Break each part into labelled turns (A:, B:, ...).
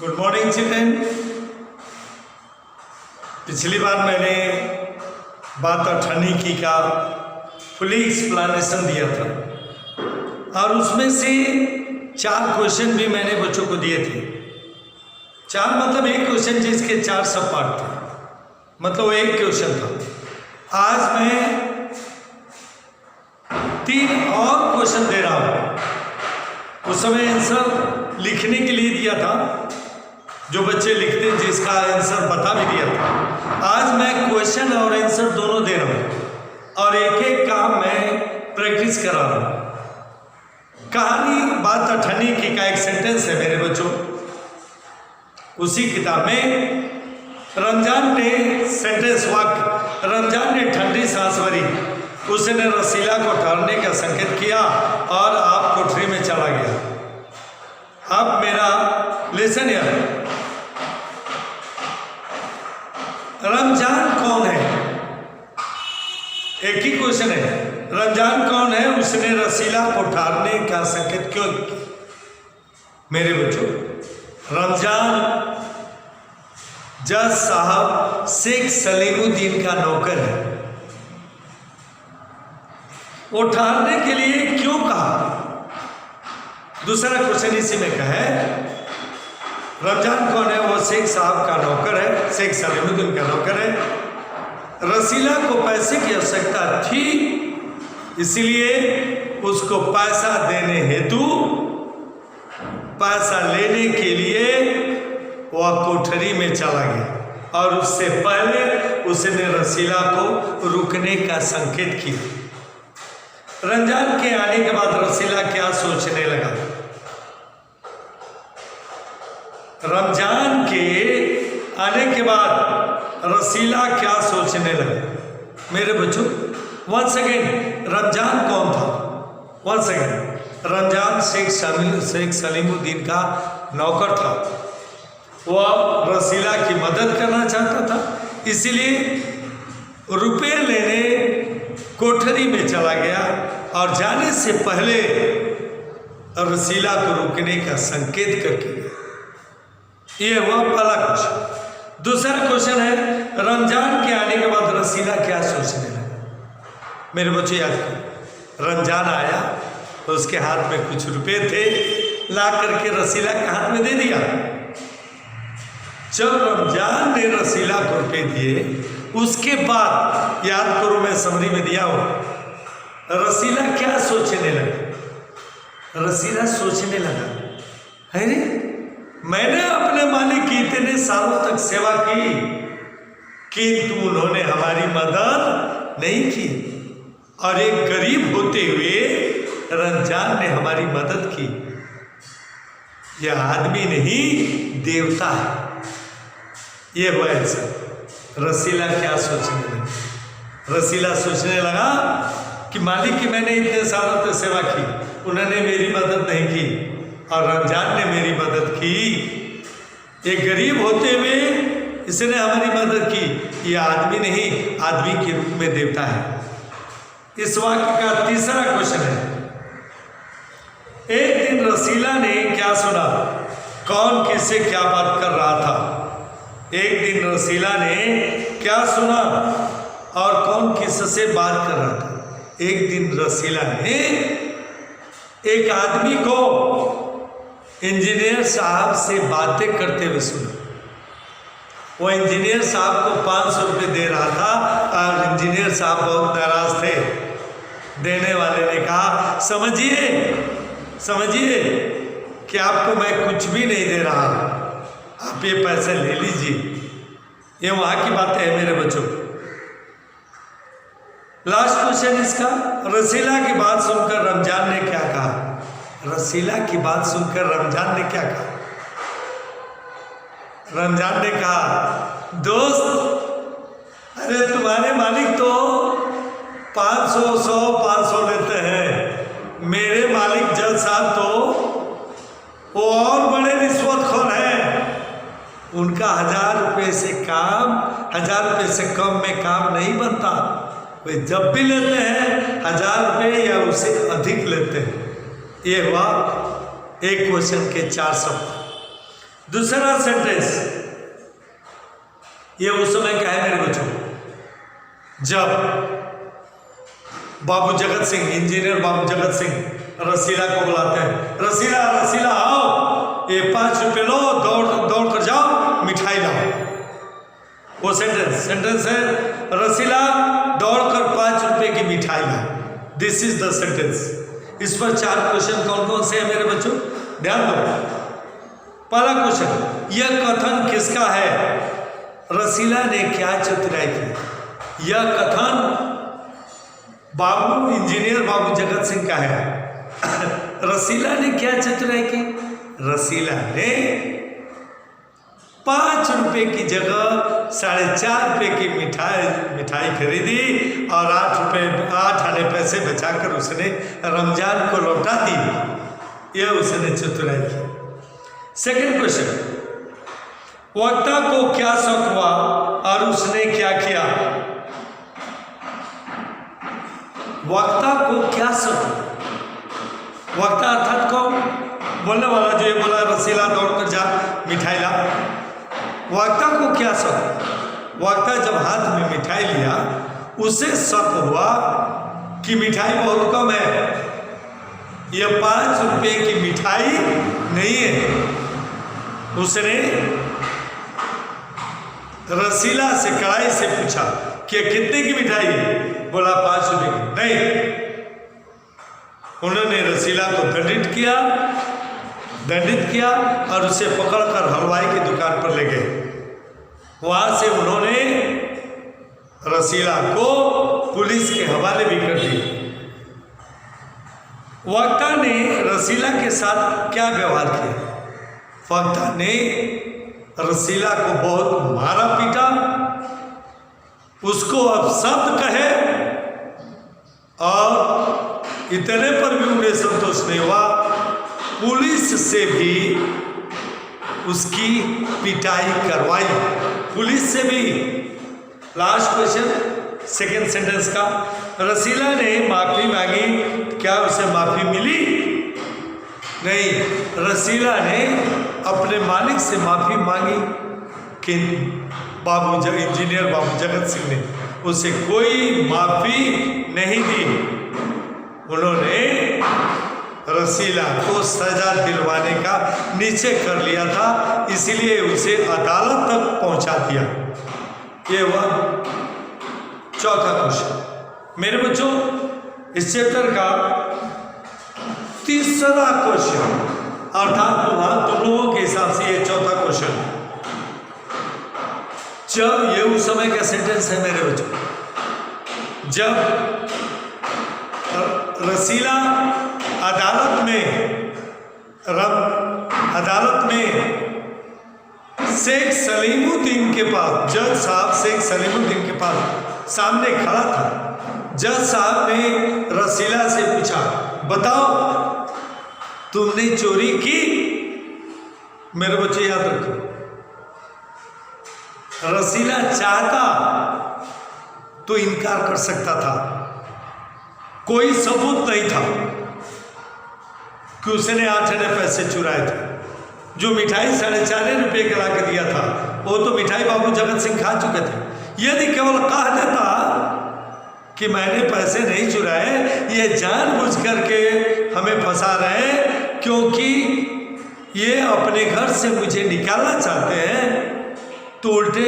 A: Good morning children. पिछली बार मैंने बात अठन्नी का फुली एक्सप्लेनेशन दिया था और उसमें से 4 क्वेश्चन भी मैंने बच्चों को दिए थे। 4 मतलब एक क्वेश्चन जिसके 4 सब पार्ट थे, मतलब एक क्वेश्चन था। आज मैं 3 और क्वेश्चन दे रहा हूँ। उस समय आंसर लिखने के लिए दिया था, जो बच्चे लिखते जिसका आंसर बता भी दिया था। आज मैं क्वेश्चन और आंसर दोनों दे रहा हूँ और एक एक काम मैं प्रैक्टिस करा रहा हूँ। कहानी बात अठन्नी की का एक सेंटेंस है मेरे बच्चों, उसी किताब में रमजान ने सेंटेंस वाक्य, रमजान ने ठंडी सांस भरी, उसने रसीला को ठहरने का संकेत किया और आप कोठरी में चला गया। अब मेरा लेसन है, रमजान कौन है? एक ही क्वेश्चन है, रमजान कौन है? उसने रसीला को ठहरने का संकेत क्यों किया? मेरे बच्चों, रमजान जज साहब शेख सलीमुद्दीन का नौकर है। वो ठहरने के लिए क्यों कहा? दूसरा क्वेश्चन इसी में का है, रमजान कौन है? वो शेख साहब का नौकर है, शेख सलीमुद्दीन का नौकर है। रसीला को पैसे की आवश्यकता थी, इसलिए उसको पैसा देने हेतु, पैसा लेने के लिए वह कोठरी में चला गया और उससे पहले उसने रसीला को रुकने का संकेत किया। रमजान के आने के बाद रसीला क्या सोचने लगा? रमजान के आने के बाद रसीला क्या सोचने लगा? मेरे बच्चों, वन सेकेंड, रमजान कौन था? वन सेकेंड, रमजान शेख सलीमुद्दीन का नौकर था। वह रसीला की मदद करना चाहता था, इसीलिए रुपए लेने कोठरी में चला गया और जाने से पहले रसीला को रुकने का संकेत करके गया। ये हुआ पहला क्वेश्चन। दूसरा क्वेश्चन है, रमजान के आने के बाद रसीला क्या सोचने लगा? मेरे बच्चे याद करो, रमजान आया तो उसके हाथ में कुछ रुपए थे, ला करके रसीला के हाथ में दे दिया। जब रमजान ने रसीला को रुपए दिए, उसके बाद याद करो, मैं समरी में दिया हूं, रसीला क्या सोचने लगा? रसीला सोचने लगा, है मैंने अपने मालिक की इतने सालों तक सेवा की, किंतु उन्होंने हमारी मदद नहीं की और एक गरीब होते हुए रमजान ने हमारी मदद की। यह आदमी नहीं देवता है। ये हुआ आंसर। रसीला क्या सोचने लगा? रसीला सोचने लगा कि मालिक की मैंने इतने सालों तक सेवा की, उन्होंने मेरी मदद नहीं की और रमजान ने मेरी मदद की। एक गरीब होते हुए इसने हमारी मदद की। यह आदमी नहीं, आदमी के रूप में देवता है। इस वाक्य का तीसरा क्वेश्चन है, एक दिन रसीला ने क्या सुना? कौन किससे क्या बात कर रहा था? एक दिन रसीला ने क्या सुना और कौन किससे बात कर रहा था? एक दिन रसीला ने एक आदमी को इंजीनियर साहब से बातें करते हुए सुना। वो इंजीनियर साहब को 500 रुपये दे रहा था और इंजीनियर साहब बहुत नाराज थे। देने वाले ने कहा, समझिए कि आपको मैं कुछ भी नहीं दे रहा, आप ये पैसे ले लीजिए। ये वहाँ की बातें हैं मेरे बच्चों। लास्ट क्वेश्चन इसका, रसीला की बात सुनकर रमजान ने क्या कहा? रसीला की बात सुनकर रमजान ने क्या कहा? रमजान ने कहा, दोस्त, अरे तुम्हारे मालिक तो 500 लेते हैं, मेरे मालिक जज साहब तो वो और बड़े रिश्वतखोर हैं। उनका 1000 रुपये से काम, 1000 रुपये से कम में काम नहीं बनता। वे जब भी लेते हैं 1000 रुपये या उससे अधिक लेते हैं। ये हुआ एक क्वेश्चन के 4 शब्द। दूसरा सेंटेंस, ये उस समय क्या है मेरे बच्चों, जब बाबू जगत सिंह, इंजीनियर बाबू जगत सिंह रसीला को बुलाते हैं, रसीला रसीला आओ, ये 5 रुपये लो, दौड़ कर जाओ, मिठाई लाओ। वो सेंटेंस है, रसीला दौड़कर 5 रुपये की मिठाई लाओ। This is the sentence. इस पर 4 क्वेश्चन कौन कौन से हैं मेरे बच्चों, ध्यान दो। पहला क्वेश्चन, यह कथन किसका है? रसीला ने क्या चतुराई की? यह कथन बाबू इंजीनियर बाबू जगत सिंह का है। रसीला ने क्या चतुराई की? रसीला ने 5 रुपये की जगह 4.5 रुपये की मिठाई खरीदी और 8 आने पैसे बचाकर उसने रमजान को लौटा दी। यह उसने चतुराई की। सेकंड क्वेश्चन, वक्ता को क्या शक हुआ और उसने क्या किया? वक्ता को क्या शक हुआ? वक्ता अर्थात कौन? बोलने वाला, जो ये बोला रसीला दौड़कर जा मिठाई ला। वक्ता को क्या शक? वक्ता जब हाथ में मिठाई लिया उसे शक हुआ कि मिठाई बहुत कम है, यह 5 रुपये की मिठाई नहीं है। उसने रसीला से, कड़ाई से पूछा कि कितने की मिठाई है? बोला 5 रुपये की। नहीं, उन्होंने रसीला को दंडित किया और उसे पकड़कर हलवाई की दुकान पर ले गए। वहां से उन्होंने रसीला को पुलिस के हवाले भी कर दिया। वक्ता ने रसीला के साथ क्या व्यवहार किया? वक्ता ने रसीला को बहुत मारा पीटा, उसको अपशब्द कहे, और इतने पर भी उन्हें संतोष नहीं हुआ, पुलिस से भी उसकी पिटाई करवाई, पुलिस से भी। लास्ट क्वेश्चन, सेकंड सेंटेंस का, रसीला ने माफी मांगी, क्या उसे माफी मिली? नहीं, रसीला ने अपने मालिक से माफी मांगी, किंतु इंजीनियर बाबू जगत सिंह ने उसे कोई माफी नहीं दी। उन्होंने रसीला को सजा दिलवाने का निश्चय कर लिया था, इसलिए उसे अदालत तक पहुंचा दिया। ये हुआ चौथा क्वेश्चन। मेरे बच्चों, इस चैप्टर का तीसरा क्वेश्चन, अर्थात तुम लोगों के हिसाब से ये चौथा क्वेश्चन, जब ये उस समय का सेंटेंस है मेरे बच्चों, जब रसीला अदालत में शेख सलीमुद्दीन के पास, जज साहब शेख सलीमुद्दीन के पास सामने खड़ा था। जज साहब ने रसीला से पूछा, बताओ तुमने चोरी की? मेरे बच्चे याद रखो, रसीला चाहता तो इनकार कर सकता था, कोई सबूत नहीं था कि उसने 8 आने पैसे चुराए थे। जो मिठाई 4.5 रुपये का ला के दिया था, वो तो मिठाई बाबू जगत सिंह खा चुके थे। यदि केवल कह देता कि मैंने पैसे नहीं चुराए, ये जानबूझ करके हमें फंसा रहे हैं, क्योंकि ये अपने घर से मुझे निकालना चाहते हैं, तो उल्टे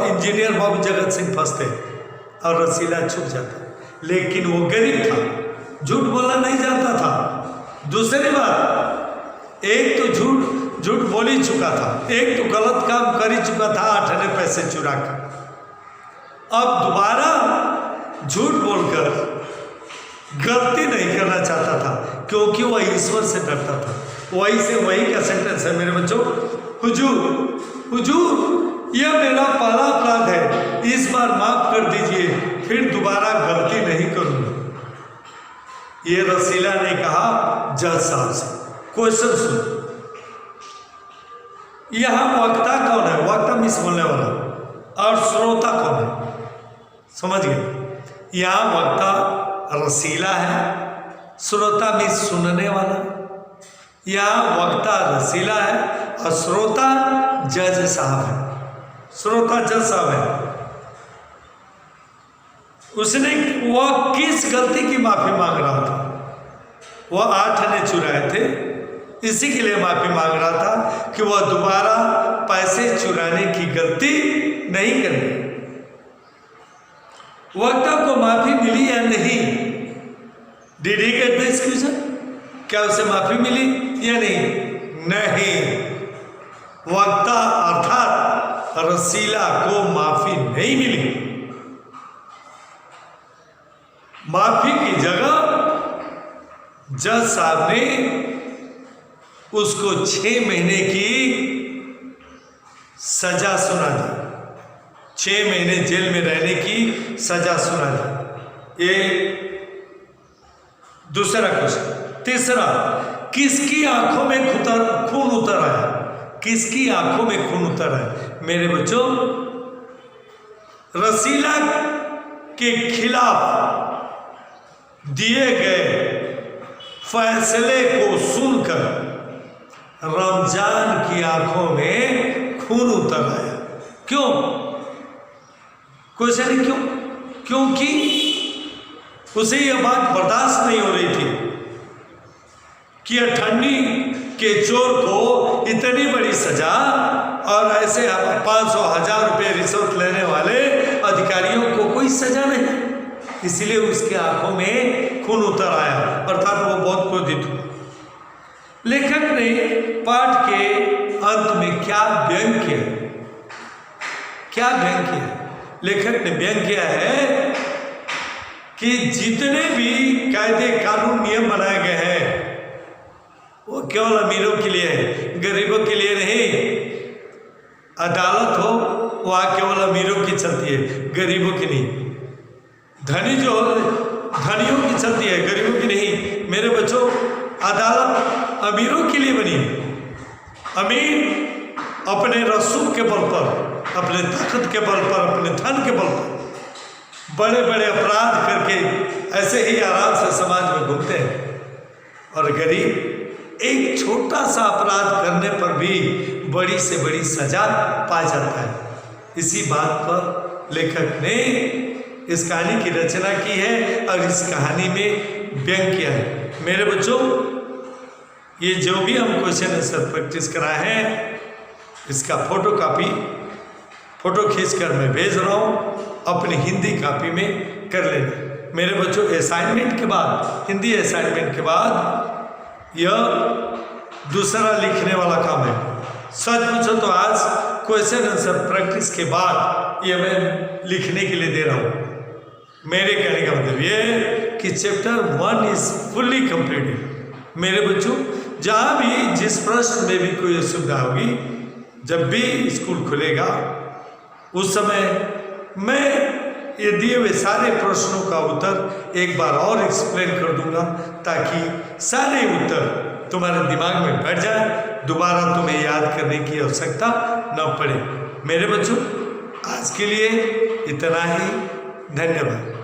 A: इंजीनियर बाबू जगत सिंह फंसते और रसीला छुप जाता। लेकिन वो गरीब था, झूठ बोलना नहीं जानता था। दूसरी बात, एक तो झूठ बोल ही चुका था, एक तो गलत काम कर ही चुका था 8 आने पैसे चुरा कर। अब दोबारा झूठ बोलकर गलती नहीं करना चाहता था, क्योंकि वह ईश्वर से डरता था। वही का सेंटेंस है मेरे बच्चों, हुजूर यह मेरा पहला अपराध है, इस बार माफ कर दीजिए, फिर दोबारा गलती नहीं करूंगा। ये रसीला ने कहा जज साहब से। क्वेश्चन सुन, यहां वक्ता कौन है? वक्ता मिस बोलने वाला, और श्रोता कौन है? समझ गए? यहां वक्ता रसीला है, श्रोता मिस सुनने वाला। यहां वक्ता रसीला है और श्रोता जज साहब है। श्रोता जज साहब है। उसने वह किस गलती की माफी मांग रहा था? वह 8 आने चुराए थे, इसी के लिए माफी मांग रहा था कि वह दोबारा पैसे चुराने की गलती नहीं करें। वक्ता को माफी मिली या नहीं? Did he get the exclusion? क्या उसे माफी मिली या नहीं? नहीं। वक्ता अर्थात रसीला को माफी नहीं मिली। माफी की जगह जज साहब ने उसको 6 महीने की सजा सुना दी। 6 महीने जेल में रहने की सजा सुना दी। ये दूसरा क्वेश्चन। तीसरा, किसकी आंखों में खून उतर आया? किसकी आंखों में खून उतर आया? मेरे बच्चों, रसीला के खिलाफ दिए गए फैसले को सुनकर रमजान की आंखों में खून उतर आया। क्यों? क्वेश्चन है क्यों? क्योंकि उसे यह बात बर्दाश्त नहीं हो रही थी कि अठन्नी के चोर को इतनी बड़ी सजा और ऐसे 500,000 रुपये रिश्वत लेने वाले अधिकारियों को कोई सजा नहीं। इसलिए उसके आंखों में खून उतर आया, अर्थात वो बहुत क्रोधित हुआ। लेखक ने पाठ के अंत में क्या व्यंग किया? क्या व्यंग किया? लेखक ने व्यंग किया है कि जितने भी कायदे कानून नियम बनाए गए हैं वो केवल अमीरों के लिए है, गरीबों के लिए नहीं। अदालत हो वहाँ केवल अमीरों की चलती है, गरीबों की नहीं। धनी जो धनियों की चलती है, गरीबों की नहीं। मेरे बच्चों, अदालत अमीरों के लिए बनी है। अमीर अपने रसूख के बल पर, अपने ताकत के बल पर, अपने धन के बल पर बड़े बड़े अपराध करके ऐसे ही आराम से समाज में घूमते हैं, और गरीब एक छोटा सा अपराध करने पर भी बड़ी से बड़ी सजा पा जाता है। इसी बात पर लेखक ने इस कहानी की रचना की है और इस कहानी में व्यंग किया है। मेरे बच्चों, ये जो भी हम क्वेश्चन आंसर प्रैक्टिस कराए हैं, इसका फोटो खींचकर मैं भेज रहा हूँ, अपनी हिंदी कॉपी में कर लेना। मेरे बच्चों, असाइनमेंट के बाद, हिंदी असाइनमेंट के बाद यह दूसरा लिखने वाला काम है। सच पूछो तो आज क्वेश्चन आंसर प्रैक्टिस के बाद ये मैं लिखने के लिए दे रहा हूँ। मेरे कहने का मतलब ये है कि चैप्टर 1 इज फुल्ली कंप्लीटेड। मेरे बच्चों, जहाँ भी जिस प्रश्न में भी कोई असुविधा होगी, जब भी स्कूल खुलेगा उस समय मैं ये दिए हुए सारे प्रश्नों का उत्तर एक बार और एक्सप्लेन कर दूंगा, ताकि सारे उत्तर तुम्हारे दिमाग में बैठ जाए, दोबारा तुम्हें याद करने की आवश्यकता न पड़े। मेरे बच्चों, आज के लिए इतना ही। धन्यवाद।